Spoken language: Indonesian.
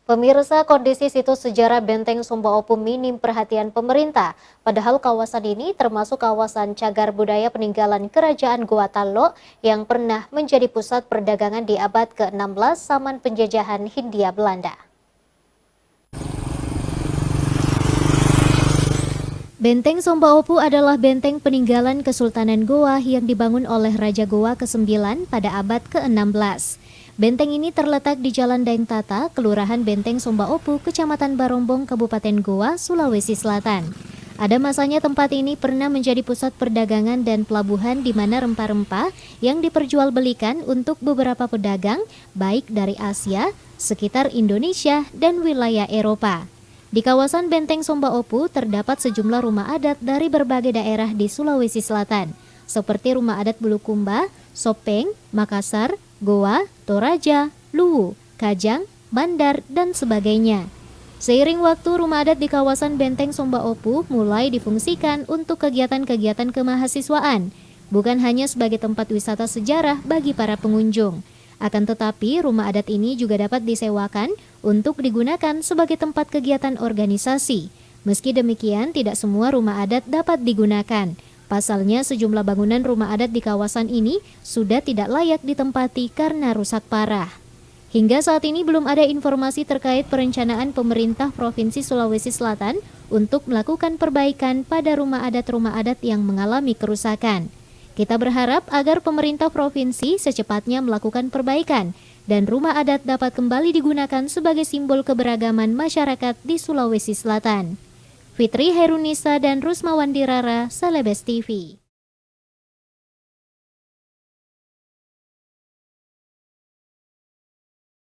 Pemirsa, kondisi situs sejarah Benteng Sumba Opu minim perhatian pemerintah. Padahal kawasan ini termasuk kawasan cagar budaya peninggalan Kerajaan Goa Tallo yang pernah menjadi pusat perdagangan di abad ke-16 zaman penjajahan Hindia Belanda. Benteng Sumba Opu adalah benteng peninggalan Kesultanan Goa yang dibangun oleh Raja Goa ke-9 pada abad ke-16. Benteng ini terletak di Jalan Daeng Tata, Kelurahan Benteng Sumba Opu, Kecamatan Barombong, Kabupaten Goa, Sulawesi Selatan. Ada masanya tempat ini pernah menjadi pusat perdagangan dan pelabuhan di mana rempah-rempah yang diperjualbelikan untuk beberapa pedagang, baik dari Asia, sekitar Indonesia, dan wilayah Eropa. Di kawasan Benteng Sumba Opu terdapat sejumlah rumah adat dari berbagai daerah di Sulawesi Selatan, seperti rumah adat Bulukumba, Sopeng, Makassar, Goa, Toraja, Luwu, Kajang, Bandar, dan sebagainya. Seiring waktu, rumah adat di kawasan Benteng Sumba Opu mulai difungsikan untuk kegiatan-kegiatan kemahasiswaan, bukan hanya sebagai tempat wisata sejarah bagi para pengunjung. Akan tetapi, rumah adat ini juga dapat disewakan untuk digunakan sebagai tempat kegiatan organisasi. Meski demikian, tidak semua rumah adat dapat digunakan. Pasalnya, sejumlah bangunan rumah adat di kawasan ini sudah tidak layak ditempati karena rusak parah. Hingga saat ini belum ada informasi terkait perencanaan pemerintah Provinsi Sulawesi Selatan untuk melakukan perbaikan pada rumah adat yang mengalami kerusakan. Kita berharap agar pemerintah provinsi secepatnya melakukan perbaikan dan rumah adat dapat kembali digunakan sebagai simbol keberagaman masyarakat di Sulawesi Selatan. Fitri Herunisa dan Rusmawandirara, Celebes TV.